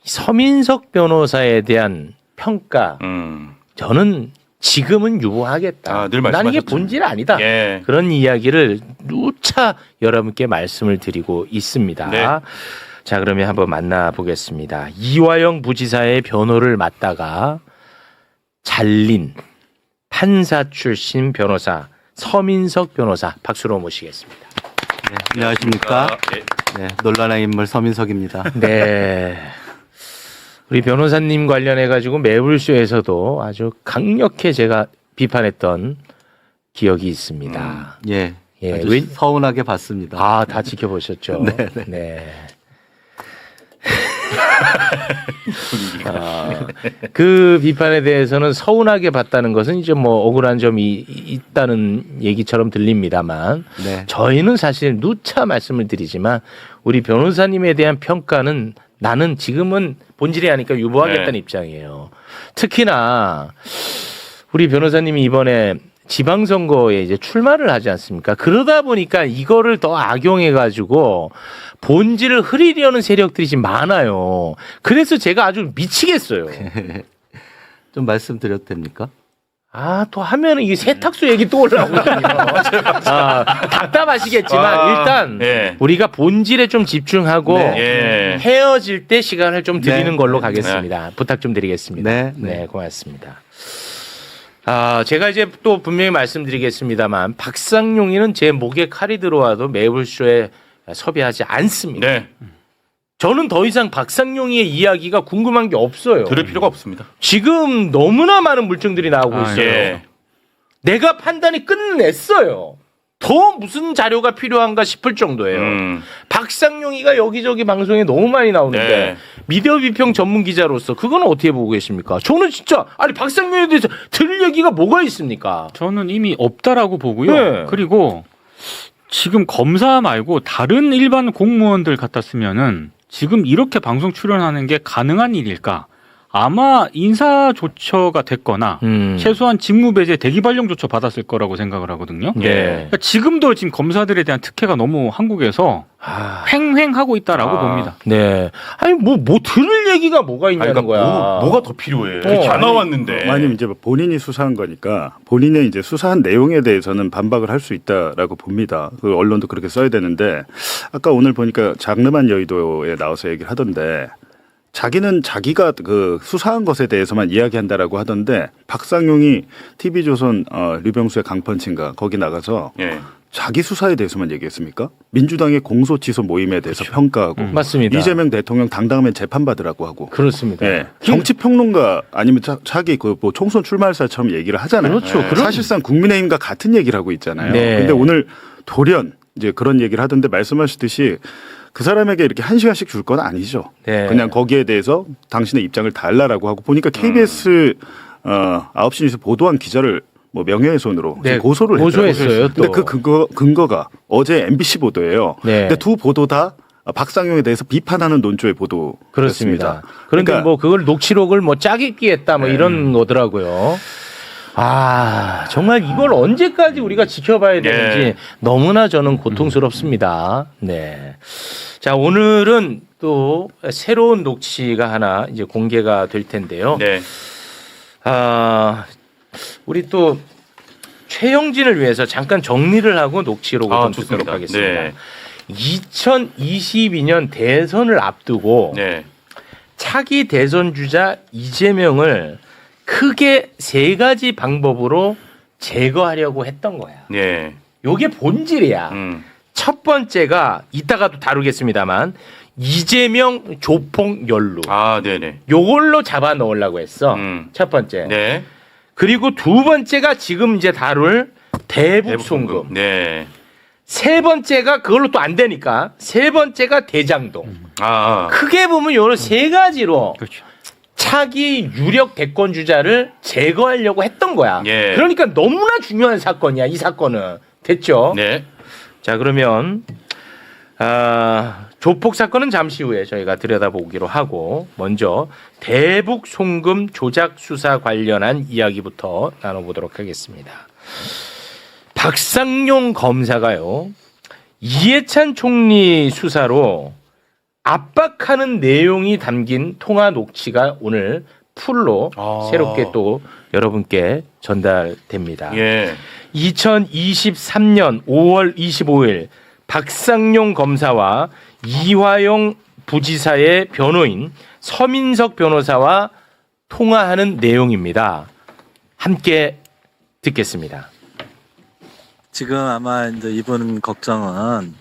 서민석 변호사에 대한 평가 저는 지금은 유보하겠다. 늘 난 이게 말씀하셨죠. 본질 아니다. 예. 그런 이야기를 누차 여러분께 말씀을 드리고 있습니다. 네. 자, 그러면 한번 만나보겠습니다. 이화영 부지사의 변호를 맡다가 잘린 판사 출신 변호사 서민석 변호사 박수로 모시겠습니다. 네, 안녕하십니까. 네, 논란의 인물 서민석입니다. 네. 우리 변호사님 관련해 가지고 매불쇼에서도 아주 강력히 제가 비판했던 기억이 있습니다. 예, 예, 아주 서운하게 봤습니다. 아, 다 지켜보셨죠? 네, 네. 네. 그 비판에 대해서는 서운하게 봤다는 것은 이제 뭐 억울한 점이 있다는 얘기처럼 들립니다만 네. 저희는 사실 누차 말씀을 드리지만 우리 변호사님에 대한 평가는 나는 지금은 본질이 아니까 유보하겠다는 네. 입장이에요. 특히나 우리 변호사님이 이번에 지방선거에 이제 출마를 하지 않습니까? 그러다 보니까 이거를 더 악용해가지고 본질을 흐리려는 세력들이 지금 많아요. 그래서 제가 아주 미치겠어요. 좀 말씀드려도 됩니까? 아, 또 하면은 이게 세탁소 얘기 또 올라오거든요. 아, 답답하시겠지만 일단 예. 우리가 본질에 좀 집중하고 네. 예. 헤어질 때 시간을 좀 드리는 네. 걸로 가겠습니다. 부탁 좀 드리겠습니다. 네, 네, 네. 고맙습니다. 아, 제가 이제 또 분명히 말씀드리겠습니다만 박상용이는 제 목에 칼이 들어와도 매불쇼에 섭외하지 않습니다. 네. 저는 더 이상 박상용이의 이야기가 궁금한 게 없어요. 들을 필요가 없습니다. 지금 너무나 많은 물증들이 나오고 있어요. 예. 내가 판단이 끝냈어요. 더 무슨 자료가 필요한가 싶을 정도예요. 박상용이가 여기저기 방송에 너무 많이 나오는데 네. 미디어 비평 전문 기자로서 그건 어떻게 보고 계십니까? 저는 진짜 아니 박상용에 대해서 들을 얘기가 뭐가 있습니까? 저는 이미 없다라고 보고요. 네. 그리고 지금 검사 말고 다른 일반 공무원들 같았으면은 지금 이렇게 방송 출연하는 게 가능한 일일까? 아마 인사 조처가 됐거나 최소한 직무 배제 대기 발령 조처 받았을 거라고 생각을 하거든요. 네. 그러니까 지금도 지금 검사들에 대한 특혜가 너무 한국에서 아, 횡행하고 있다라고 봅니다. 네. 아니 뭐 들을 얘기가 뭐가 있냐는 그러니까 거야. 뭐가 더 필요해? 어. 다 나왔는데. 아니면 이제 본인이 수사한 거니까 본인의 이제 수사한 내용에 대해서는 반박을 할 수 있다라고 봅니다. 그 언론도 그렇게 써야 되는데 아까 오늘 보니까 장르만 여의도에 나와서 얘기를 하던데 자기는 자기가 그 수사한 것에 대해서만 이야기한다라고 하던데 박상용이 TV조선 류병수의 강펀치인가 거기 나가서 예. 자기 수사에 대해서만 얘기했습니까? 민주당의 공소취소 모임에 대해서 평가하고 맞습니다. 이재명 대통령 당당하면 재판받으라고 하고 그렇습니다. 예. 정치평론가 아니면 자기 그 뭐 총선 출마할사처럼 얘기를 하잖아요. 그렇죠. 예. 사실상 국민의힘과 같은 얘기를 하고 있잖아요. 네. 근데 오늘 돌연 이제 그런 얘기를 하던데 말씀하셨듯이 그 사람에게 이렇게 1시간씩 줄 건 아니죠. 네. 그냥 거기에 대해서 당신의 입장을 달라라고 하고 보니까 KBS 9시 뉴스 보도한 기자를 뭐 명예훼손으로 네, 고소를 고소했어요, 근데 또. 그 근거가 어제 MBC 보도예요. 네. 근데 두 보도 다 박상용에 대해서 비판하는 논조의 보도였습니다. 그렇습니다. 그런데 그러니까 뭐 그걸 녹취록을 뭐 짜깁기 했다 뭐 이런 거더라고요. 아, 정말 이걸 언제까지 우리가 지켜봐야 되는지 네. 너무나 저는 고통스럽습니다. 네. 자, 오늘은 또 새로운 녹취가 하나 이제 공개가 될 텐데요. 네. 아, 우리 또 최영진을 위해서 잠깐 정리를 하고 녹취록을 좀 듣도록 좋습니다. 하겠습니다. 네. 2022년 대선을 앞두고 네. 차기 대선 주자 이재명을 크게 세 가지 방법으로 제거하려고 했던 거야. 예. 요게 본질이야. 첫 번째가 이따가도 다루겠습니다만 이재명 조폭 연루. 아, 네네. 요걸로 잡아 넣으려고 했어. 첫 번째. 네. 그리고 두 번째가 지금 이제 다룰 대북 송금. 네. 세 번째가 그걸로 또 안 되니까 세 번째가 대장동. 아. 크게 보면 요런 세 가지로 그렇죠. 차기 유력 대권 주자를 제거하려고 했던 거야. 예. 그러니까 너무나 중요한 사건이야. 이 사건은. 됐죠? 네. 자, 그러면 조폭 사건은 잠시 후에 저희가 들여다보기로 하고 먼저 대북 송금 조작 수사 관련한 이야기부터 나눠보도록 하겠습니다. 박상용 검사가요. 이해찬 총리 수사로 압박하는 내용이 담긴 통화 녹취가 오늘 풀로 새롭게 또 여러분께 전달됩니다. 예. 2023년 5월 25일 박상용 검사와 이화영 부지사의 변호인 서민석 변호사와 통화하는 내용입니다. 함께 듣겠습니다. 지금 아마 이제 이분 걱정은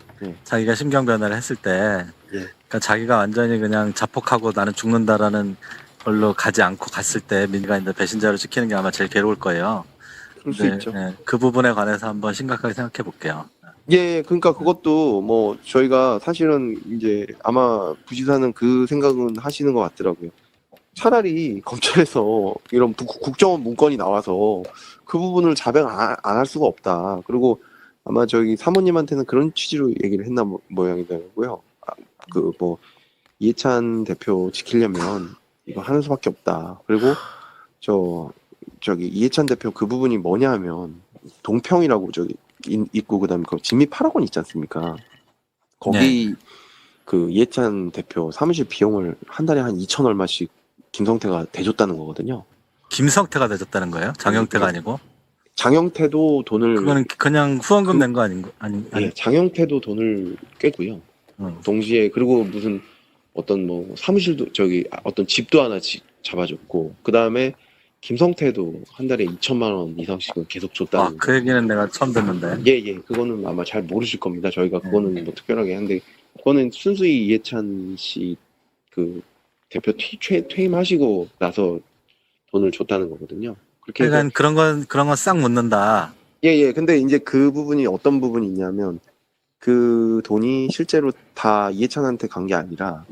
자기가 심경 변화를 했을 때, 그러니까 자기가 완전히 그냥 자폭하고 나는 죽는다라는 걸로 가지 않고 갔을 때 민주가 이제 배신자로 지키는 게 아마 제일 괴로울 거예요. 그럴 수 네, 있죠. 네, 그 부분에 관해서 한번 심각하게 생각해 볼게요. 예, 그러니까 그것도 뭐 저희가 사실은 이제 아마 부지사는 그 생각은 하시는 것 같더라고요. 차라리 검찰에서 이런 국정원 문건이 나와서 그 부분을 자백 안 할 수가 없다. 그리고 아마 저기 사모님한테는 그런 취지로 얘기를 했나 모양이더라고요. 그 뭐 이해찬 대표 지키려면 이거 하는 수밖에 없다. 그리고 저기 이해찬 대표 그 부분이 뭐냐 하면 동평이라고 저기 있고 그다음에 그 진미 8억 원 있지 않습니까? 거기 그 이해찬 대표 사무실 비용을 한 달에 한 2천 얼마씩 김성태가 대줬다는 거거든요. 김성태가 되졌다는 거예요? 장영태가 아니고? 장영태도 돈을 그거는 그냥 후원금 낸 거 아니? 예, 장영태도 돈을 꿰고요. 동시에 그리고 무슨 어떤 뭐 사무실도 저기 어떤 집도 하나 잡아줬고 그 다음에 김성태도 한 달에 2천만 원 이상씩은 계속 줬다는. 그 얘기는 내가 처음 듣는데. 예, 그거는 아마 잘 모르실 겁니다. 저희가 그거는 뭐 특별하게 한데 그거는 순수히 이해찬 씨 그 대표 퇴임하시고 나서 돈을 줬다는 거거든요. 그렇게 해서 그러니까 그런 건 싹 묻는다. 예. 근데 이제 그 부분이 어떤 부분이 있냐면 그 돈이 실제로 다 이해찬한테 간 게 아니라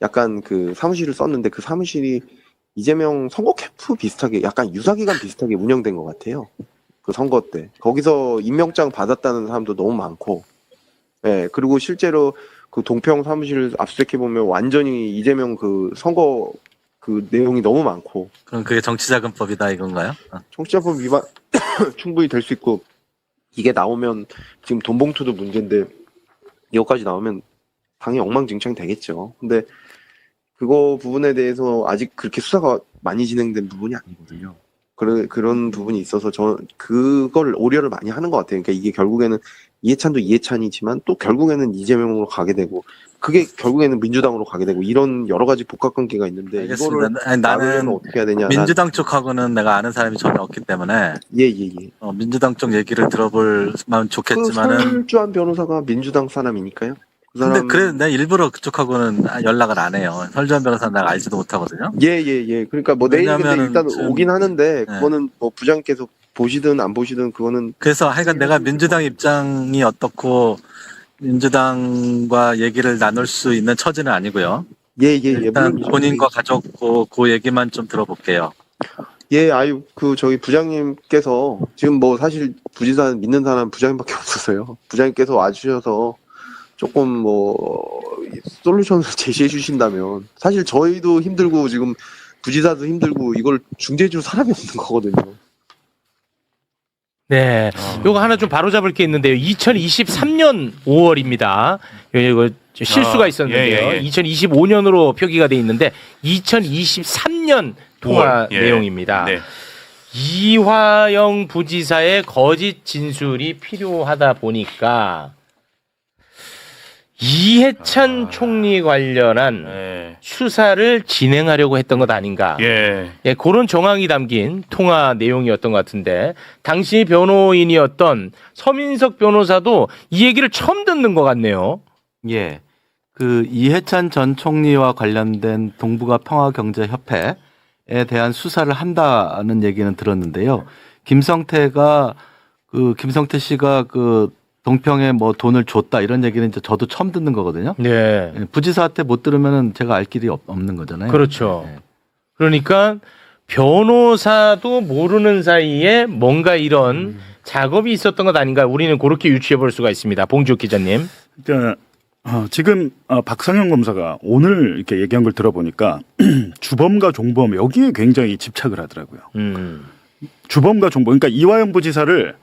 약간 그 사무실을 썼는데 그 사무실이 이재명 선거 캠프 비슷하게 약간 유사기간 비슷하게 운영된 것 같아요. 그 선거 때 거기서 임명장 받았다는 사람도 너무 많고, 예 그리고 실제로 그 동평 사무실 압수수색해 보면 완전히 이재명 그 선거 그 내용이 너무 많고. 그럼 그게 정치자금법이다 이건가요? 정치자금 위반 충분히 될 수 있고 이게 나오면 지금 돈봉투도 문제인데 이거까지 나오면 당연히 엉망진창이 되겠죠. 근데 그거 부분에 대해서 아직 그렇게 수사가 많이 진행된 부분이 아니거든요. 그런 부분이 있어서 그걸 오려를 많이 하는 것 같아요. 그러니까 이게 결국에는 이해찬도 이해찬이지만 또 결국에는 이재명으로 가게 되고 그게 결국에는 민주당으로 가게 되고 이런 여러 가지 복합관계가 있는데 알겠습니다. 이거를 나는 어떻게 해야 되냐. 민주당 쪽하고는 내가 아는 사람이 전혀 없기 때문에 예. 민주당 쪽 얘기를 들어볼만 좋겠지만은 그 설주한 변호사가 민주당 사람이니까요. 그 근데 사람... 그래 내가 일부러 그쪽하고는 연락을 안 해요. 설주한 변호사는 내가 알지도 못하거든요. 예. 그러니까 뭐 내일 근데 왜냐면은 일단 지금- 오긴 하는데 그거는 뭐 부장께서 보시든 안 보시든 그거는 그래서 하여간 내가 민주당 입장이 어떻고 민주당과 얘기를 나눌 수 있는 처지는 아니고요. 예. 일단 물론 본인과 가족 그 얘기만 좀 들어볼게요. 예, 그 저희 부장님께서 지금 뭐 사실 부지사 믿는 사람 부장님밖에 없어서요. 부장님께서 와주셔서 조금 뭐 솔루션을 제시해 주신다면 사실 저희도 힘들고 지금 부지사도 힘들고 이걸 중재해줄 사람이 없는 거거든요. 네, 요거 하나 좀 바로잡을 게 있는데요. 2023년 5월입니다. 이거 실수가 있었는데요. 예. 2025년으로 표기가 돼 있는데 2023년 통화 5월, 예. 내용입니다. 네. 이화영 부지사의 거짓 진술이 필요하다 보니까 이해찬 총리 관련한 네. 수사를 진행하려고 했던 것 아닌가. 예. 예, 그런 정황이 담긴 통화 내용이었던 것 같은데 당시 변호인이었던 서민석 변호사도 이 얘기를 처음 듣는 것 같네요. 예. 그 이해찬 전 총리와 관련된 동북아 평화경제협회에 대한 수사를 한다는 얘기는 들었는데요. 김성태 씨가 그 동평에 뭐 돈을 줬다 이런 얘기는 이제 저도 처음 듣는 거거든요. 네. 부지사한테 못 들으면은 제가 알 길이 없는 거잖아요. 그렇죠. 네. 그러니까 변호사도 모르는 사이에 뭔가 이런 작업이 있었던 것 아닌가 우리는 그렇게 유추해 볼 수가 있습니다. 봉지욱 기자님. 그러니까 지금 박상현 검사가 오늘 이렇게 얘기한 걸 들어보니까 주범과 종범 여기에 굉장히 집착을 하더라고요. 주범과 종범. 그러니까 이화영 부지사를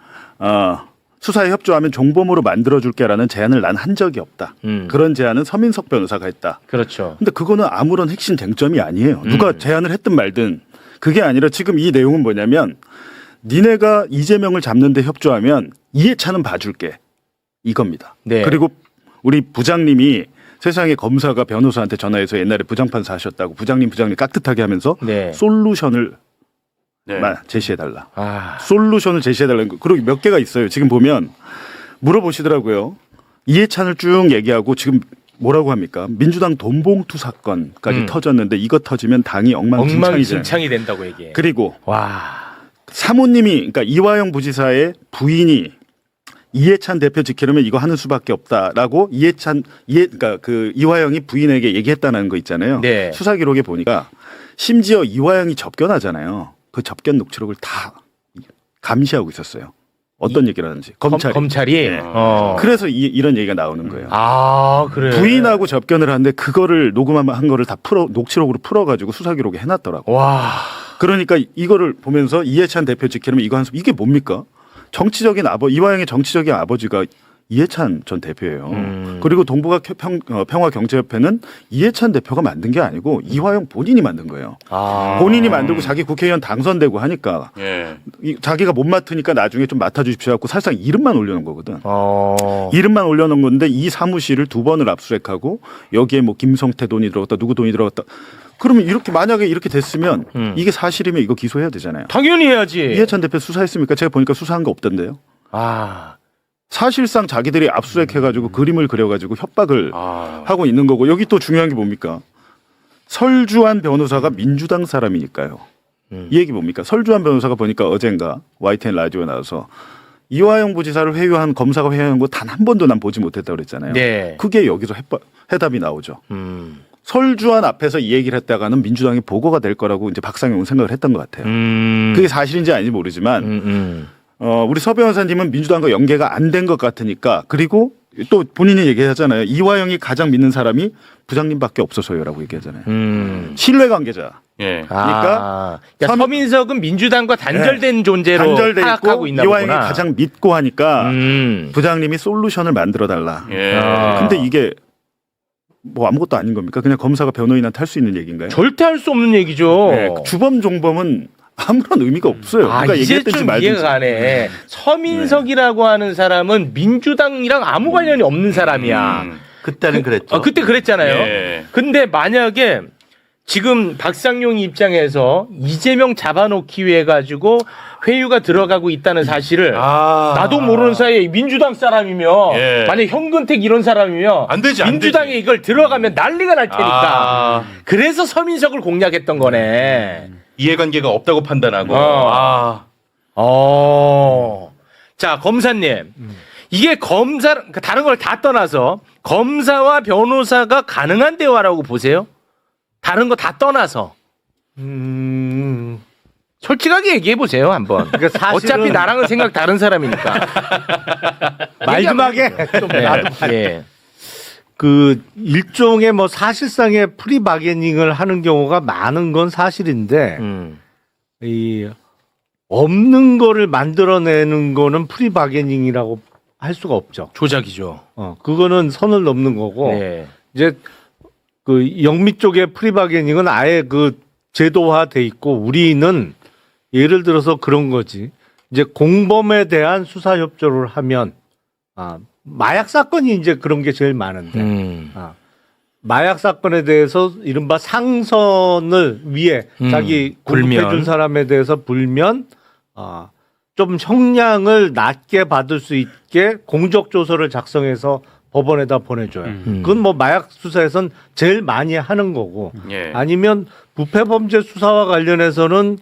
수사에 협조하면 종범으로 만들어줄게라는 제안을 난 한 적이 없다. 그런 제안은 서민석 변호사가 했다. 그렇죠. 근데 그거는 아무런 핵심 쟁점이 아니에요. 누가 제안을 했든 말든 그게 아니라 지금 이 내용은 뭐냐면 니네가 이재명을 잡는데 협조하면 이해찬은 봐줄게 이겁니다. 네. 그리고 우리 부장님이 세상에 검사가 변호사한테 전화해서 옛날에 부장판사 하셨다고 부장님 깍듯하게 하면서 네. 솔루션을 네. 제시해달라. 아, 솔루션을 제시해달라는 거. 그리고 몇 개가 있어요. 지금 보면 물어보시더라고요. 이해찬을 쭉 얘기하고 지금 뭐라고 합니까? 민주당 돈봉투 사건까지 터졌는데 이거 터지면 당이 엉망진창이잖아요. 엉망진창이 된다고 얘기해. 그리고 와. 사모님이 그러니까 이화영 부지사의 부인이 이해찬 대표 지키려면 이거 하는 수밖에 없다라고 그러니까 그 이화영이 부인에게 얘기했다는 거 있잖아요. 네. 수사 기록에 보니까 심지어 이화영이 접견하잖아요. 그 접견 녹취록을 다 감시하고 있었어요. 어떤 얘기를 하는지 검찰이. 검찰이. 네. 그래서 그래서 이런 얘기가 나오는 거예요. 아, 그래. 부인하고 접견을 하는데 그거를 녹음한 거를 다 녹취록으로 풀어가지고 수사 기록에 해놨더라고. 와. 그러니까 이거를 보면서 이해찬 대표 지키려면 이거 이게 뭡니까? 이화영의 정치적인 아버지가 이해찬 전 대표예요. 그리고 동북아 평화경제협회는 이해찬 대표가 만든 게 아니고 이화영 본인이 만든 거예요. 아. 본인이 만들고 자기 국회의원 당선되고 하니까 예. 자기가 못 맡으니까 나중에 좀 맡아주십시오 하고 사실상 이름만 올려놓은 거거든. 어. 이름만 올려놓은 건데 이 사무실을 2번을 압수수색하고 여기에 뭐 김성태 돈이 들어갔다 누구 돈이 들어갔다. 그러면 만약에 이렇게 됐으면 이게 사실이면 이거 기소해야 되잖아요. 당연히 해야지. 이해찬 대표 수사했습니까? 제가 보니까 수사한 거 없던데요. 아. 사실상 자기들이 압수수색해가지고 그림을 그려가지고 협박을 아. 하고 있는 거고 여기 또 중요한 게 뭡니까? 설주한 변호사가 민주당 사람이니까요. 이 얘기 뭡니까? 설주한 변호사가 보니까 어젠가 YTN 라디오에 나와서 이화영 부지사를 회유한 검사가 회유한 거 단 한 번도 난 보지 못했다고 그랬잖아요. 네. 그게 여기서 해답이 나오죠. 음. 설주한 앞에서 이 얘기를 했다가는 민주당이 보고가 될 거라고 이제 박상용은 생각을 했던 것 같아요. 그게 사실인지 아닌지 모르지만 우리 서 변호사님은 민주당과 연계가 안 된 것 같으니까 그리고 또 본인이 얘기하잖아요. 이화영이 가장 믿는 사람이 부장님밖에 없어서요라고 얘기하잖아요. 신뢰관계자. 예. 그러니까 서민- 서민석은 민주당과 단절된 존재로 단절돼 파악하고 있고 있나 이화영이 보구나. 가장 믿고 하니까 음. 부장님이 솔루션을 만들어 달라. 예. 아. 근데 이게 뭐 아무것도 아닌 겁니까? 그냥 검사가 변호인한테 할 수 있는 얘기인가요? 절대 할 수 없는 얘기죠. 네, 주범 종범은 아무런 의미가 없어요. 아, 누가 이제 얘기했든지 좀 말든지. 이해가 가네. 서민석이라고 하는 사람은 민주당이랑 아무 관련이 없는 사람이야. 그때는 그랬죠. 그때 그랬잖아요. 예. 근데 만약에 지금 박상용 입장에서 이재명 잡아놓기 위해 가지고 회유가 들어가고 있다는 사실을 나도 모르는 사이에 민주당 사람이며 예. 만약 현근택 이런 사람이며 안 되지, 안 민주당에 되지. 이걸 들어가면 난리가 날 테니까 아. 그래서 서민석을 공략했던 거네. 이해관계가 없다고 판단하고. 어. 아. 자, 검사님. 이게 다른 걸 다 떠나서 검사와 변호사가 가능한 대화라고 보세요? 다른 거 다 떠나서. 솔직하게 얘기해 보세요, 한번. 그러니까 사실은- 어차피 나랑은 생각 다른 사람이니까. 마지막에 좀 네. 나도 예. 그 일종의 뭐 사실상의 프리바게닝을 하는 경우가 많은 건 사실인데 이 없는 거를 만들어내는 거는 프리바게닝이라고 할 수가 없죠. 조작이죠. 그거는 선을 넘는 거고 네. 이제 그 영미 쪽의 프리바게닝은 아예 그 제도화돼 있고 우리는 예를 들어서 그런 거지. 이제 공범에 대한 수사 협조를 하면 마약 사건이 이제 그런 게 제일 많은데 마약 사건에 대해서 이른바 상선을 위해 자기 공급해 준 불면. 사람에 대해서 불면 좀 형량을 낮게 받을 수 있게 공적 조서를 작성해서 법원에다 보내줘요. 그건 뭐 마약 수사에선 제일 많이 하는 거고 예. 아니면 부패 범죄 수사와 관련해서는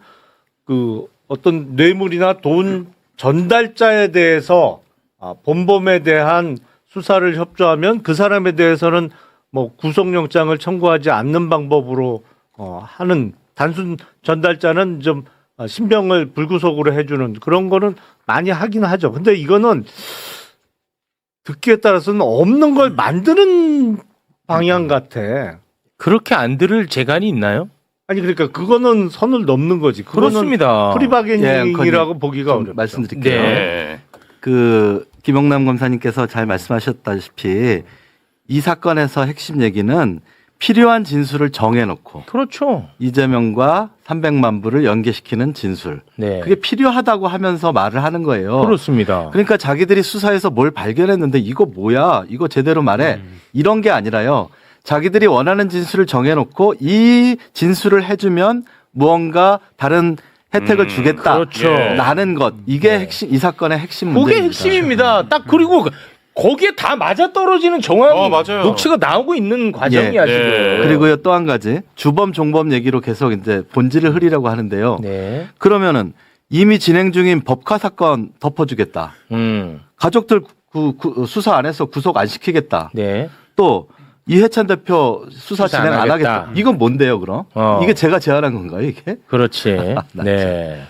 그 어떤 뇌물이나 돈 전달자에 대해서 본범에 대한 수사를 협조하면 그 사람에 대해서는 뭐 구속영장을 청구하지 않는 방법으로 하는 단순 전달자는 좀 신병을 불구속으로 해주는 그런 거는 많이 하긴 하죠. 근데 이거는 듣기에 따라서는 없는 걸 만드는 방향 같아. 그렇게 안 들을 재간이 있나요? 아니 그러니까 그거는 선을 넘는 거지. 그거는 그렇습니다. 프리바게닝이라고 예, 보기가 어렵죠. 말씀드릴게요. 네. 예. 그 김영남 검사님께서 잘 말씀하셨다시피 이 사건에서 핵심 얘기는 필요한 진술을 정해놓고 그렇죠. 이재명과 300만 불을 연계시키는 진술. 네. 그게 필요하다고 하면서 말을 하는 거예요. 그렇습니다. 그러니까 자기들이 수사해서 뭘 발견했는데 이거 뭐야? 이거 제대로 말해. 이런 게 아니라요. 자기들이 원하는 진술을 정해놓고 이 진술을 해주면 무언가 다른 혜택을 주겠다. 그렇죠. 라는 것. 이게 네. 핵심, 이 사건의 핵심 그게 문제입니다. 핵심입니다. 딱 그리고 거기에 다 맞아 떨어지는 정황 맞아요. 녹취가 나오고 있는 과정이야 예. 지금. 네. 그리고요 또 한 가지 주범 종범 얘기로 계속 이제 본질을 흐리려고 하는데요. 네. 그러면은 이미 진행 중인 법카 사건 덮어주겠다. 가족들 수사 안 해서 구속 안 시키겠다. 네. 또 이해찬 대표 수사 수사 진행 안 안 하겠다. 하겠다. 이건 뭔데요, 그럼? 이게 제가 제안한 건가요, 이게? 그렇지. 나 네.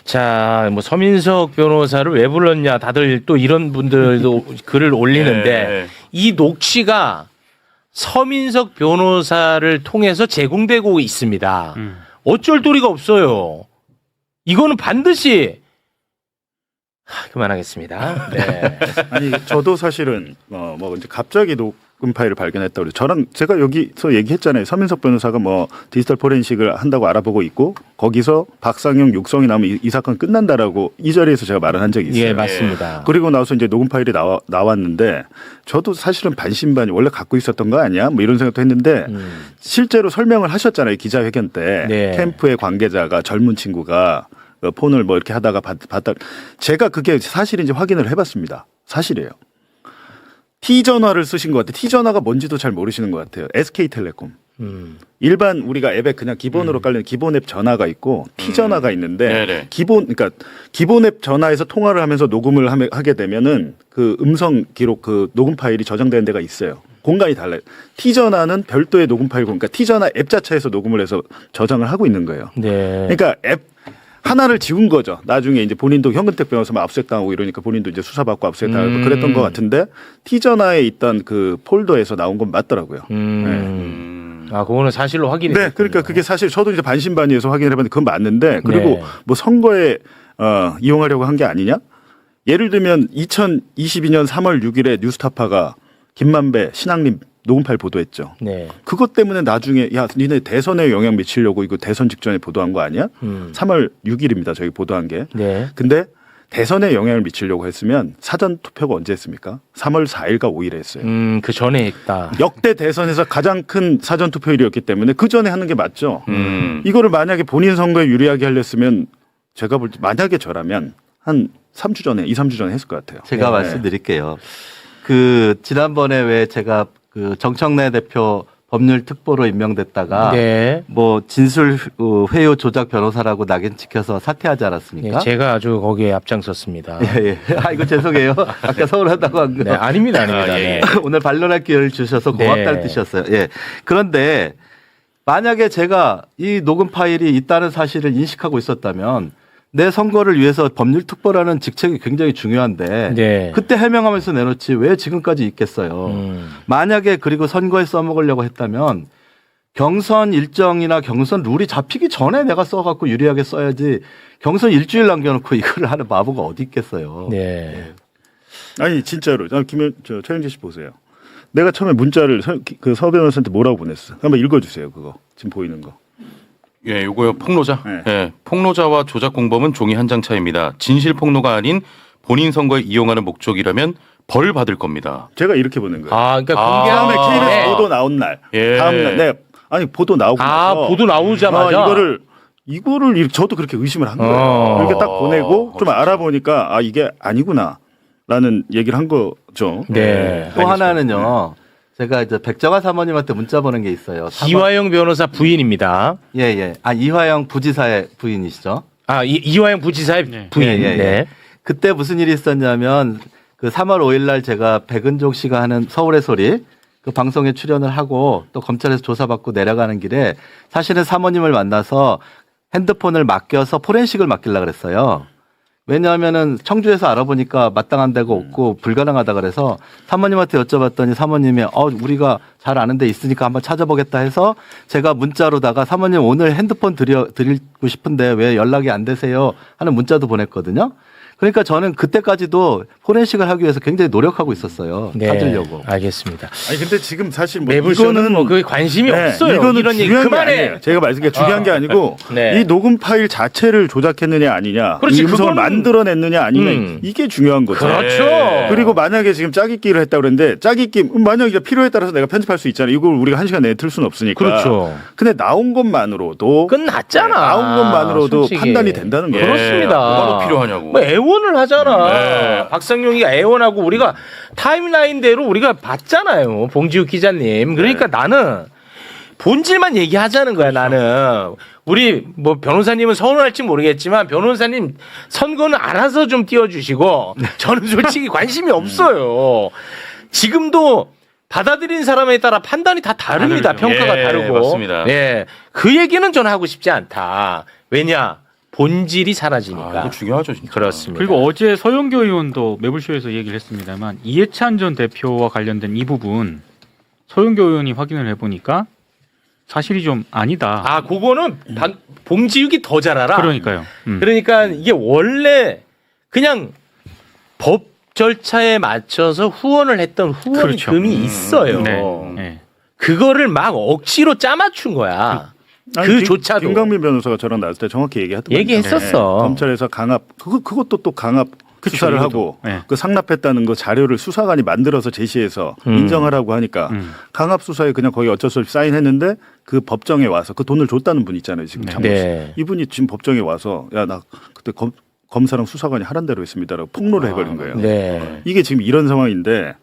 자, 뭐 서민석 변호사를 왜 불렀냐? 다들 또 이런 분들도 글을 올리는데 네. 이 녹취가 서민석 변호사를 통해서 제공되고 있습니다. 어쩔 도리가 없어요. 이거는 반드시 그만하겠습니다. 네. 아니 저도 사실은 뭐 이제 갑자기 녹음 파일을 발견했다고 그래서 저랑 제가 여기서 얘기했잖아요. 서민석 변호사가 뭐 디지털 포렌식을 한다고 알아보고 있고 거기서 박상용 육성이 나오면 이 사건 끝난다라고 이 자리에서 제가 말을 한 적이 있어요. 예, 맞습니다. 그리고 나서 이제 녹음 파일이 나왔는데 저도 사실은 반신반의 원래 갖고 있었던 거 아니야? 뭐 이런 생각도 했는데 실제로 설명을 하셨잖아요. 기자회견 때 네. 캠프의 관계자가 젊은 친구가 폰을 뭐 이렇게 하다가 봤다. 제가 그게 사실인지 확인을 해봤습니다. 사실이에요. T전화를 쓰신 것 같아요. T전화가 뭔지도 잘 모르시는 것 같아요. SK텔레콤. 일반 우리가 앱에 그냥 기본으로 깔리는 기본 앱 전화가 있고 T전화가 있는데 네네. 그러니까 기본 앱 전화에서 통화를 하면서 녹음을 하게 되면은 그 음성 기록 그 녹음 파일이 저장되는 데가 있어요. 공간이 달라요. T전화는 별도의 녹음 파일 그러니까 T전화 앱 자체에서 녹음을 해서 저장을 하고 있는 거예요. 네. 그러니까 앱 하나를 지운 거죠. 나중에 이제 본인도 현근택 변호사만 압수수색당하고 이러니까 본인도 이제 수사받고 압수수색당하고 그랬던 것 같은데 T전화에 있던 그 폴더에서 나온 건 맞더라고요. 아, 그거는 사실로 확인이 네, 됐군요. 그러니까 그게 사실 저도 이제 반신반의해서 확인을 해봤는데 그건 맞는데 그리고 네. 뭐 선거에 이용하려고 한 게 아니냐? 예를 들면 2022년 3월 6일에 뉴스타파가 김만배 신앙림 녹음 파일 보도했죠. 네. 그것 때문에 나중에 야 니네 대선에 영향 미치려고 이거 대선 직전에 보도한 거 아니야? 3월 6일입니다. 저희 보도한 게. 네. 근데 대선에 영향을 미치려고 했으면 사전 투표가 언제 했습니까? 3월 4일과 5일에 했어요. 그 전에 했다. 역대 대선에서 가장 큰 사전 투표일이었기 때문에 그 전에 하는 게 맞죠. 이거를 만약에 본인 선거에 유리하게 하렸으면 제가 볼 때 만약에 저라면 한 3주 전에 2, 3주 전에 했을 것 같아요. 제가 네. 말씀드릴게요. 그 지난번에 왜 제가 그 정청래 대표 법률 특보로 임명됐다가 네. 뭐 진술 회유 조작 변호사라고 낙인 찍혀서 사퇴하지 네, 않았습니까? 제가 아주 거기에 앞장섰습니다. 예, 예. 아, 이거 죄송해요. 아까 서운하다고 한 거. 네, 아닙니다, 아닙니다. 아, 예. 네. 오늘 반론할 기회를 주셔서 고맙다는 네. 뜻이었어요. 예. 그런데 만약에 제가 이 녹음 파일이 있다는 사실을 인식하고 있었다면 내 선거를 위해서 법률특보라는 직책이 굉장히 중요한데 네. 그때 해명하면서 내놓지 왜 지금까지 있겠어요. 만약에 그리고 선거에 써먹으려고 했다면 경선 일정이나 경선 룰이 잡히기 전에 내가 써갖고 유리하게 써야지 경선 일주일 남겨놓고 이거를 하는 바보가 어디 있겠어요. 네. 아니 진짜로 최영재 씨 보세요. 내가 처음에 문자를 그 서 변호사한테 뭐라고 보냈어? 한번 읽어주세요. 그거 지금 보이는 거. 예, 요거요 폭로자. 네. 예, 폭로자와 조작 공범은 종이 한 장 차이입니다. 진실 폭로가 아닌 본인 선거에 이용하는 목적이라면 벌 받을 겁니다. 제가 이렇게 보낸 거예요. 아, 그러니까 아. 공개하면 다음에 KBS 네. 보도 나온 날, 예. 다음 날, 네, 아니 보도 나오고 아, 나서 보도 나오자마자 이거를 저도 그렇게 의심을 한 거예요. 이렇게 딱 보내고 좀 진짜. 알아보니까 아 이게 아니구나라는 얘기를 한 거죠. 네. 또 하나는요. 제가 이제 백정아 사모님한테 문자 보낸 게 있어요. 이화영 변호사 부인입니다. 예, 예. 아, 이화영 부지사의 부인이시죠? 아, 이화영 부지사의 네. 부인. 예, 예, 예. 네. 그때 무슨 일이 있었냐면 그 3월 5일 날 제가 백은종 씨가 하는 서울의 소리 그 방송에 출연을 하고 또 검찰에서 조사받고 내려가는 길에 사실은 사모님을 만나서 핸드폰을 맡겨서 포렌식을 맡기려고 그랬어요. 왜냐하면은 청주에서 알아보니까 마땅한 데가 없고 불가능하다 그래서 사모님한테 여쭤봤더니 사모님이 우리가 잘 아는 데 있으니까 한번 찾아보겠다 해서 제가 문자로다가 사모님 오늘 핸드폰 드리고 싶은데 왜 연락이 안 되세요 하는 문자도 보냈거든요. 그러니까 저는 그때까지도 포렌식을 하기 위해서 굉장히 노력하고 있었어요. 네, 찾으려고. 알겠습니다. 아니 근데 지금 사실 뭐 매불쇼는 뭐 그게 관심이 없어요. 이거는 이런 얘기 중요한 게 그만해. 아니에요. 제가 말씀드린 게 중요한 게 아니고 네. 이 녹음 파일 자체를 조작했느냐 아니냐, 그렇지, 이 음성을 그거는- 만들어냈느냐 아니냐 이게 중요한 거죠. 그렇죠. 그리고 만약에 지금 짜깁기를 했다고 그랬는데 짜깁기 만약에 필요에 따라서 내가 편집할 수 있잖아요. 이걸 우리가 1시간 내에 틀 수는 없으니까. 그렇죠. 근데 나온 것만으로도 끝났잖아. 나온 것만으로도 솔직히. 판단이 된다는 거예요. 그렇습니다. 뭐가 필요하냐고. 뭐 애원을 하잖아. 네. 박상용이가 애원하고 우리가 타임라인대로 우리가 봤잖아요. 봉지욱 기자님. 그러니까 나는 본질만 얘기하자는 거야. 나는 우리 뭐 변호사님은 서운할지 모르겠지만 변호사님 선거는 알아서 좀 띄워주시고 저는 솔직히 관심이 없어요. 지금도 받아들인 사람에 따라 판단이 다 다릅니다. 다르죠. 평가가 예, 다르고. 맞습니다. 예, 그 얘기는 전 하고 싶지 않다. 왜냐 본질이 사라지니까. 이거 중요하죠, 진짜. 그렇습니다. 그리고 어제 서영교 의원도 매불쇼에서 얘기를 했습니다만 이해찬 전 대표와 관련된 이 부분 서영교 의원이 확인을 해보니까 사실이 좀 아니다. 아, 그거는 봉지욱이 더 잘 알아. 그러니까요. 그러니까 이게 원래 그냥 법 절차에 맞춰서 후원을 했던 후원금이 그렇죠. 있어요. 네. 네. 그거를 막 억지로 짜맞춘 거야. 아니, 그조차도. 김강민 변호사가 저랑 나왔을 때 정확히 얘기했던 얘기했었어. 검찰에서 강압 그것도 또 강압 그쵸, 수사를 이것도. 하고 네. 그 상납했다는 거 자료를 수사관이 만들어서 제시해서 인정하라고 하니까 강압 수사에 그냥 거의 어쩔 수 없이 사인했는데 그 법정에 와서 그 돈을 줬다는 분 있잖아요. 지금 장모 씨. 네. 이분이 지금 법정에 와서 야 나 그때 검사랑 수사관이 하란 대로 했습니다라고 폭로를 해버린 거예요. 네. 이게 지금 이런 상황인데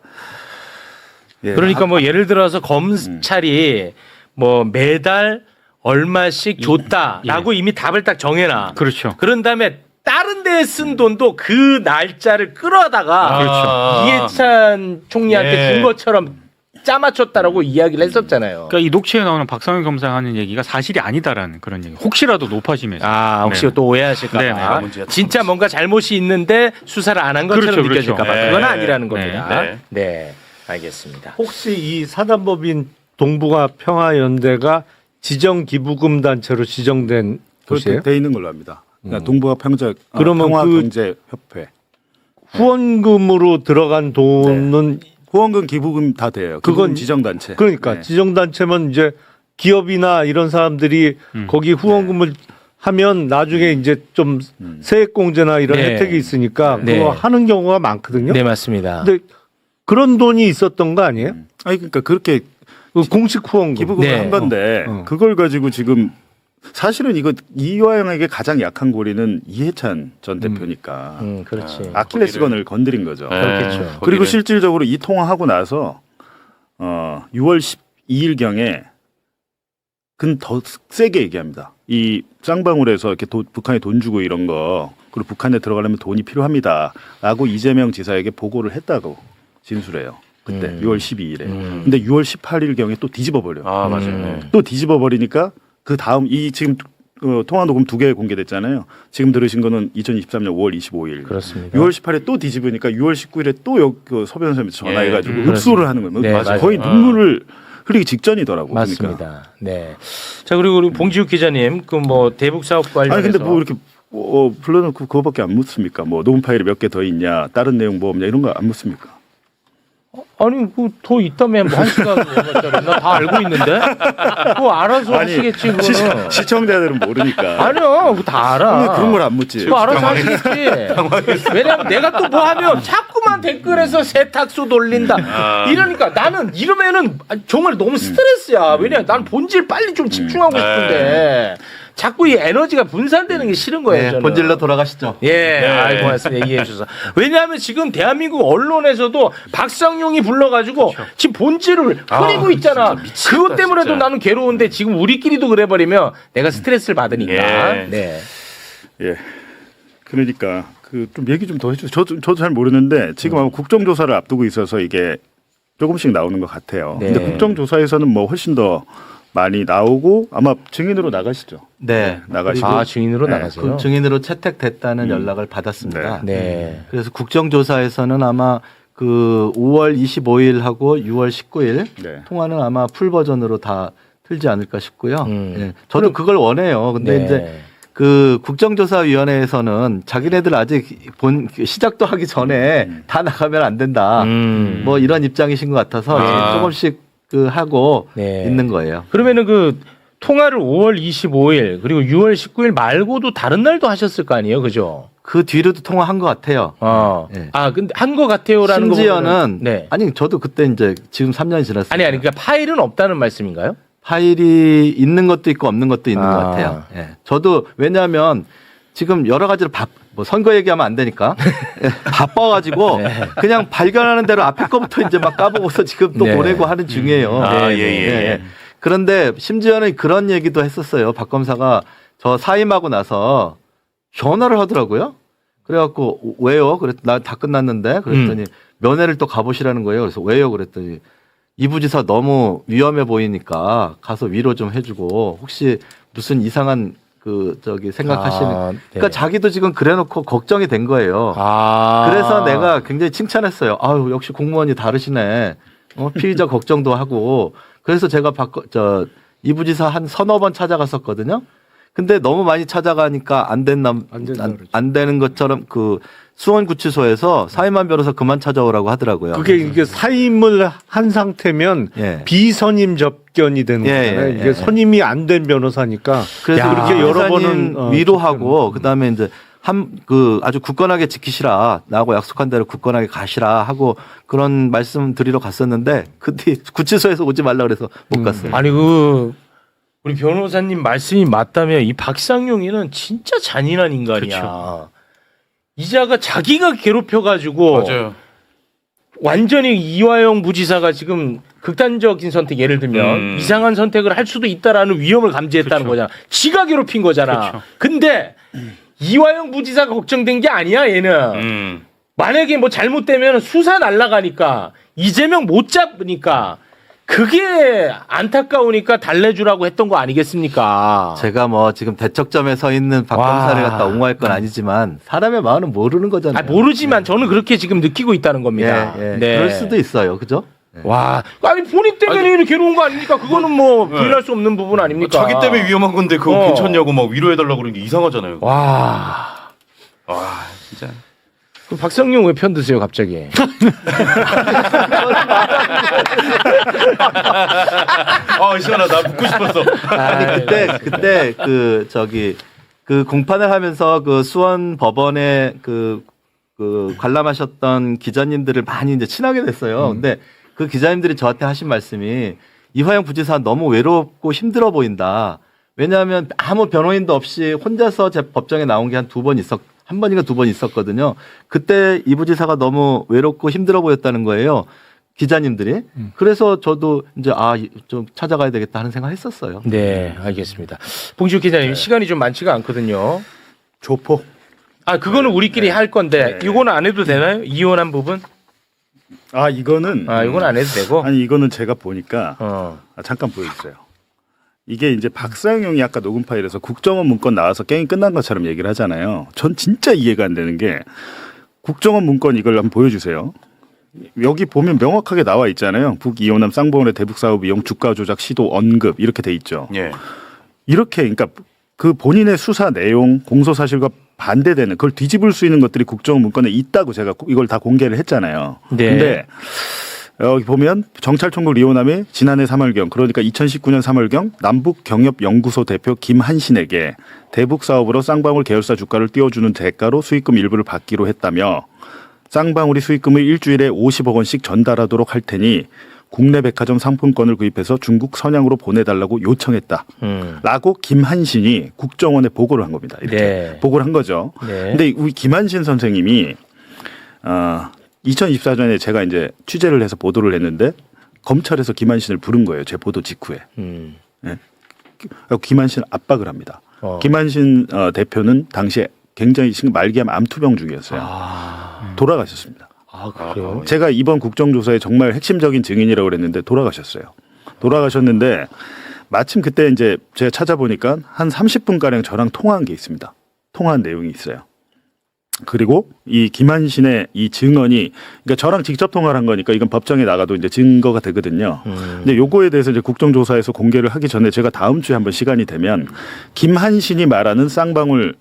예, 그러니까 뭐 예를 들어서 검찰이 뭐 매달 얼마씩 줬다라고 이미 답을 딱 정해놔. 그렇죠. 그런 다음에 다른 데에 쓴 돈도 그 날짜를 끌어다가 그렇죠. 이해찬 총리한테 예. 준 것처럼 짜맞췄다라고 이야기를 했었잖아요. 그러니까 이 녹취에 나오는 박상현 검사가 하는 얘기가 사실이 아니다라는 그런 얘기. 혹시라도 높아지면서. 아, 혹시 네. 또 오해하실까봐. 네, 네. 문제가 진짜 뭔가 잘못이 있는데 수사를 안 한 것처럼 그렇죠, 느껴질까봐. 그렇죠. 그건 네. 아니라는 겁니다. 네. 네, 알겠습니다. 혹시 이 사단법인 동북아 평화연대가 지정 기부금 단체로 지정된 곳이에요? 그렇게 돼 있는 걸로 압니다. 그러니까 동북아 그러면 평화경제협회 후원금으로 들어간 돈은 후원금 기부금 다 돼요. 그건 지정 단체. 그러니까 네. 지정 단체면 이제 기업이나 이런 사람들이 거기 후원금을 하면 나중에 이제 좀 세액공제나 이런 네. 혜택이 있으니까 네. 그거 하는 경우가 많거든요. 네, 맞습니다. 근데 그런 돈이 있었던 거 아니에요? 아니 그러니까 그렇게 그 공식 후원금. 기부금을 네. 한 건데 그걸 가지고 지금 사실은 이거 이화영에게 가장 약한 고리는 이해찬 전 대표니까 그렇지. 아킬레스건을 건드린 거죠. 네. 그렇겠죠. 그리고 거기를- 실질적으로 이 통화하고 나서 6월 12일 경에 근 더 세게 얘기합니다. 이 쌍방울에서 이렇게 북한에 돈 주고 이런 거 그리고 북한에 들어가려면 돈이 필요합니다라고 이재명 지사에게 보고를 했다고 진술해요. 그때 6월 12일에. 근데 6월 18일 경에 또 뒤집어 버려. 아, 맞아요. 네. 또 뒤집어 버리니까 그 다음 이 지금 통화 녹음 2개 공개됐잖아요. 지금 들으신 거는 2023년 5월 25일. 그렇습니다. 6월 18일에 또 뒤집으니까 6월 19일에 또 서 변호사님한테 전화해가지고 예, 흡수를 하는 거예요. 네, 맞아요. 맞아요. 거의 눈물을 흘리기 직전이더라고. 맞습니다. 그러니까. 네. 자, 그리고 우리 봉지욱 기자님, 그 뭐 대북 사업 관련해서 아니 근데 뭐 이렇게 불러놓고 그거밖에 안 묻습니까? 뭐 녹음 파일이 몇 개 더 있냐, 다른 내용 뭐 없냐 이런 거 안 묻습니까? 아니 그 더 있다면 뭐 1시간 얼마짜리 나 다 알고 있는데 그거 알아서 하시겠지 그거는. 시청자들은 모르니까. 아니요, 그거 다 알아. 왜 그런 걸 안 묻지? 그거 알아서 하시겠지. 왜냐면 내가 또 뭐 하면 자꾸만 댓글에서 세탁소 돌린다. 이러니까 나는 이러면은 정말 너무 스트레스야. 왜냐면 난 본질 빨리 좀 집중하고 싶은데 자꾸 이 에너지가 분산되는 게 싫은 거예요. 네, 저는. 본질로 돌아가시죠. 예, 아이 고맙습니다. 이해해 주셔서. 왜냐하면 지금 대한민국 언론에서도 박상용이 불러가지고 지금 본질을 흐리고 있잖아. 그것 때문에도 진짜. 나는 괴로운데 지금 우리끼리도 그래버리면 내가 스트레스를 받으니까. 예. 네. 예. 그러니까 그 좀 얘기 좀 더 해주세요. 저도 잘 모르는데 지금 아마 국정조사를 앞두고 있어서 이게 조금씩 나오는 것 같아요. 네. 근데 국정조사에서는 뭐 훨씬 더 많이 나오고 아마 증인으로 나가시죠. 네. 나가시고. 아, 증인으로 네, 나가세요? 그 증인으로 채택됐다는 연락을 받았습니다. 네. 그래서 국정조사에서는 아마 그 5월 25일하고 6월 19일 네. 통화는 아마 풀 버전으로 다 틀지 않을까 싶고요. 음. 예. 저도 그걸 원해요. 근데 네. 이제 그 국정조사위원회에서는 자기네들 아직 시작도 하기 전에 다 나가면 안 된다. 뭐 이런 입장이신 것 같아서 지금 조금씩 그 하고 네. 있는 거예요. 그러면은 그 통화를 5월 25일 그리고 6월 19일 말고도 다른 날도 하셨을 거 아니에요, 그죠? 그 뒤로도 통화한 것 같아요. 네. 근데 한 거 같아요라는 거 심지어는 네. 아니 저도 그때 이제 지금 3년이 지났어요. 아니 그러니까 파일은 없다는 말씀인가요? 파일이 있는 것도 있고 없는 것도 있는 것 같아요. 예. 저도 왜냐하면 지금 여러 가지로 뭐 선거 얘기하면 안 되니까 바빠가지고 그냥 발견하는 대로 앞에 거부터 이제 막 까보고서 지금 또 네. 보내고 하는 중이에요. 예. 그런데 심지어는 그런 얘기도 했었어요. 박 검사가 저 사임하고 나서 전화를 하더라고요. 그래갖고 왜요? 나 다 끝났는데 그랬더니 면회를 또 가보시라는 거예요. 그래서 왜요? 그랬더니 이 부지사 너무 위험해 보이니까 가서 위로 좀 해주고 혹시 무슨 이상한 생각하시는 네. 그러니까 자기도 지금 그래놓고 걱정이 된 거예요. 아. 그래서 내가 굉장히 칭찬했어요. 아유 역시 공무원이 다르시네. 피의자 걱정도 하고 그래서 제가 이 부지사 한 서너 번 찾아갔었거든요. 근데 너무 많이 찾아가니까 안 되는 것처럼 그 수원구치소에서 사임한 변호사 그만 찾아오라고 하더라고요. 그게 이게 사임을 한 상태면 예. 비선임 접견이 되는 거잖아요. 예. 이게 선임이 안 된 변호사니까 그래서 야, 그렇게 여러 번은 위로하고 그다음에 이제 아주 굳건하게 지키시라 나하고 약속한 대로 굳건하게 가시라 하고 그런 말씀 드리러 갔었는데 그때 구치소에서 오지 말라 그래서 못 갔어요. 아니 우리 변호사님 말씀이 맞다면 이 박상용이는 진짜 잔인한 인간이야. 그렇죠. 이자가 자기가 괴롭혀가지고 맞아요. 완전히 이화영 부지사가 지금 극단적인 선택 예를 들면 이상한 선택을 할 수도 있다라는 위험을 감지했다는 그렇죠. 거잖아. 지가 괴롭힌 거잖아. 그렇죠. 근데 이화영 부지사가 걱정된 게 아니야 얘는. 만약에 뭐 잘못되면 수사 날라가니까 이재명 못 잡으니까 그게 안타까우니까 달래주라고 했던 거 아니겠습니까? 제가 뭐 지금 대척점에 서 있는 박 와. 검사를 갖다 옹호할 건 아니지만 사람의 마음은 모르는 거잖아요. 모르지만 저는 그렇게 지금 느끼고 있다는 겁니다. 예. 네. 그럴 수도 있어요. 그죠? 와, 아니 본인 때문에 이렇게 괴로운 거 아닙니까? 그거는 뭐 부인할 수 없는 부분 아닙니까? 자기 때문에 위험한 건데 그거 괜찮냐고 막 위로해달라고 그러는 게 이상하잖아요. 와, 진짜. 그럼 박성용 왜 편 드세요 갑자기? 시원하. 나 묻고 싶었어. 아니 그때 그 공판을 하면서 그 수원 법원에 그 관람하셨던 기자님들을 많이 이제 친하게 됐어요. 근데 그 기자님들이 저한테 하신 말씀이 이화영 부지사 너무 외롭고 힘들어 보인다. 왜냐하면 아무 변호인도 없이 혼자서 제 법정에 나온 게 한 번인가 두 번 있었거든요. 그때 이 부지사가 너무 외롭고 힘들어 보였다는 거예요. 기자님들이. 그래서 저도 이제 좀 찾아가야 되겠다 하는 생각을 했었어요. 네, 알겠습니다. 봉지욱 기자님 시간이 좀 많지가 않거든요. 조폭. 그거는 우리끼리 할 건데 이거는 안 해도 되나요? 이혼한 부분? 이거는 이건 안 해도 되고. 아니 이거는 제가 보니까 잠깐 보여주세요. 이게 이제 박상용이 아까 녹음 파일에서 국정원 문건 나와서 게임 끝난 것처럼 얘기를 하잖아요. 전 진짜 이해가 안 되는 게 국정원 문건 이걸 한번 보여주세요. 여기 보면 명확하게 나와 있잖아요. 북이호남 쌍방울의 대북 사업 이용 주가 조작 시도 언급 이렇게 돼 있죠. 예. 이렇게 그러니까 그 본인의 수사 내용 공소 사실과 반대되는 그걸 뒤집을 수 있는 것들이 국정원 문건에 있다고 제가 이걸 다 공개를 했잖아요. 네. 근데 여기 보면 정찰총국 리오남이 지난해 3월경 그러니까 2019년 3월경 남북경협연구소 대표 김한신에게 대북 사업으로 쌍방울 계열사 주가를 띄워주는 대가로 수익금 일부를 받기로 했다며 쌍방울이 수익금을 일주일에 50억 원씩 전달하도록 할 테니 국내 백화점 상품권을 구입해서 중국 선양으로 보내달라고 요청했다. 라고 김한신이 국정원에 보고를 한 겁니다. 이렇게 보고를 한 거죠. 근데 우리 김한신 선생님이 2024년에 제가 이제 취재를 해서 보도를 했는데 검찰에서 김한신을 부른 거예요. 제 보도 직후에. 네. 김한신 압박을 합니다. 김한신 대표는 당시에 굉장히 말기암 암투병 중이었어요. 돌아가셨습니다. 그래요? 제가 이번 국정조사의 정말 핵심적인 증인이라고 그랬는데 돌아가셨어요. 돌아가셨는데 마침 그때 이제 제가 찾아보니까 한 30분가량 저랑 통화한 게 있습니다. 통화한 내용이 있어요. 그리고 이 김한신의 이 증언이 그러니까 저랑 직접 통화를 한 거니까 이건 법정에 나가도 이제 증거가 되거든요. 근데 요거에 대해서 이제 국정조사에서 공개를 하기 전에 제가 다음 주에 한번 시간이 되면 김한신이 말하는 쌍방울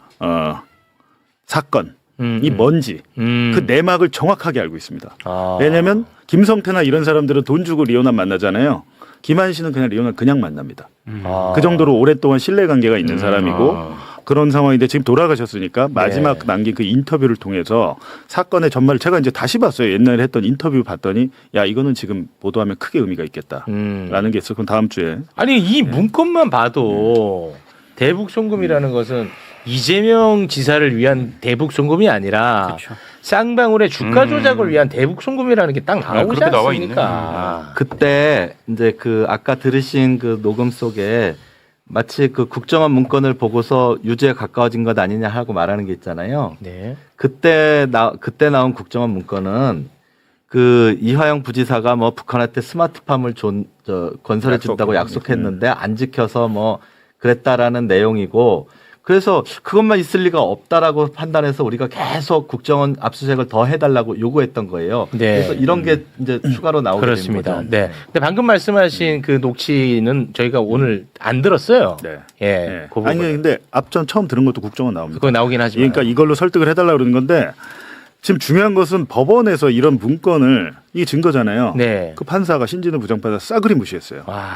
사건 이 뭔지 그 내막을 정확하게 알고 있습니다. 아. 왜냐하면 김성태나 이런 사람들은 돈 주고 리오나 만나잖아요. 김한신은 그냥 리오나 그냥 만납니다. 아. 그 정도로 오랫동안 신뢰관계가 있는 사람이고 그런 상황인데 지금 돌아가셨으니까 마지막 네. 남긴 그 인터뷰를 통해서 사건의 전말을 제가 이제 다시 봤어요. 옛날에 했던 인터뷰 봤더니 야 이거는 지금 보도하면 크게 의미가 있겠다라는 게 있어. 그럼 다음 주에 아니 이 문건만 봐도 대북 송금이라는 것은 이재명 지사를 위한 대북 송금이 아니라 그렇죠. 쌍방울의 주가 조작을 위한 대북 송금이라는 게 딱 나오지 그렇게 나와 않습니까? 그때 이제 그 아까 들으신 그 녹음 속에 마치 그 국정원 문건을 보고서 유죄에 가까워진 것 아니냐 하고 말하는 게 있잖아요. 네. 그때 나온 국정원 문건은 그 이화영 부지사가 뭐 북한한테 스마트팜을 건설해 준다고 약속했는데 안 지켜서 뭐 그랬다라는 내용이고 그래서 그것만 있을 리가 없다라고 판단해서 우리가 계속 국정원 압수수색을 더 해달라고 요구했던 거예요. 네. 그래서 이런 게 이제 추가로 나오게 된 그렇습니다. 거죠. 네. 근데 방금 말씀하신 그 녹취는 저희가 오늘 안 들었어요. 네. 예. 네. 그 아니 부분은. 근데 앞전 처음 들은 것도 국정원 나옵니다. 그거 나오긴 하지만. 그러니까 이걸로 설득을 해달라고 그러는 건데 지금 중요한 것은 법원에서 이런 문건을 이게 증거잖아요. 네. 그 판사가 신진우 부장판사 싸그리 무시했어요. 와.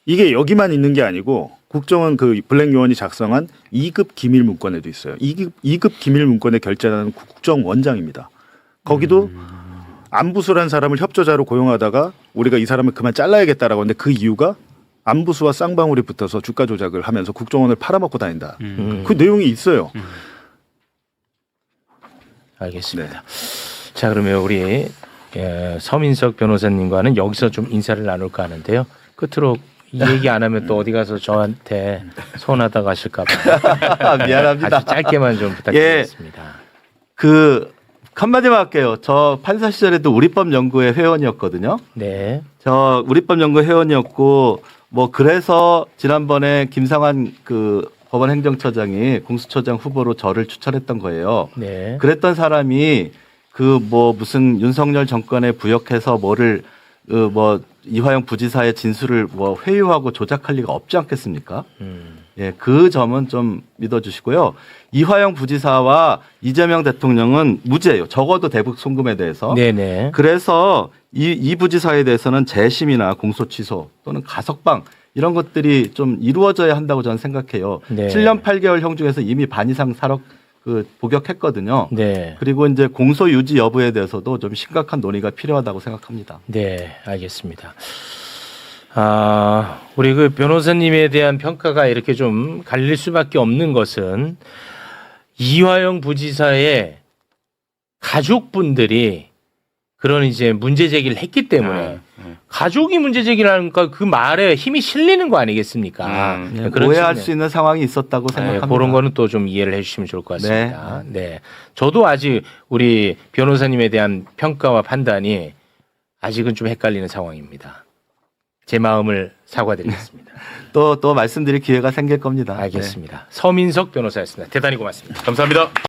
이게 여기만 있는 게 아니고 국정원 그 블랙 요원이 작성한 2급 기밀 문건에도 있어요. 2급 기밀 문건에 결재하는 국정원장입니다. 거기도 안부수란 사람을 협조자로 고용하다가 우리가 이 사람을 그만 잘라야겠다라고 하는데 그 이유가 안부수와 쌍방울이 붙어서 주가 조작을 하면서 국정원을 팔아먹고 다닌다. 그 내용이 있어요. 알겠습니다. 자, 그러면 우리 서민석 변호사님과는 여기서 좀 인사를 나눌까 하는데요. 끝으로 이 얘기 안 하면 또 어디 가서 저한테 서운하다 가실까 봐 미안합니다. 아주 짧게만 좀 부탁드리겠습니다. 그 한마디만 할게요. 저 판사 시절에도 우리법연구회 회원이었거든요. 네. 저 우리법연구 회원이었고 뭐 그래서 지난번에 김상환 그 법원행정처장이 공수처장 후보로 저를 추천했던 거예요. 네. 그랬던 사람이 그 뭐 무슨 윤석열 정권에 부역해서 뭐를 뭐 이화영 부지사의 진술을 뭐 회유하고 조작할 리가 없지 않겠습니까? 예, 그 점은 좀 믿어주시고요. 이화영 부지사와 이재명 대통령은 무죄예요. 적어도 대북 송금에 대해서. 네네. 그래서 이 부지사에 대해서는 재심이나 공소 취소 또는 가석방 이런 것들이 좀 이루어져야 한다고 저는 생각해요. 네. 7년 8개월형 중에서 이미 반 이상 복역했거든요. 네. 그리고 이제 공소 유지 여부에 대해서도 좀 심각한 논의가 필요하다고 생각합니다. 네, 알겠습니다. 우리 그 변호사님에 대한 평가가 이렇게 좀 갈릴 수밖에 없는 것은 이화영 부지사의 가족분들이 그런 이제 문제 제기를 했기 때문에 가족이 문제 제기를 하니까 그 말에 힘이 실리는 거 아니겠습니까? 네, 그런 오해할 측면. 수 있는 상황이 있었다고 생각합니다. 그런 거는 또 좀 이해를 해주시면 좋을 것 같습니다. 네. 저도 아직 우리 변호사님에 대한 평가와 판단이 아직은 좀 헷갈리는 상황입니다. 제 마음을 사과드리겠습니다. 또 말씀드릴 기회가 생길 겁니다. 알겠습니다. 서민석 변호사였습니다. 대단히 고맙습니다. 감사합니다.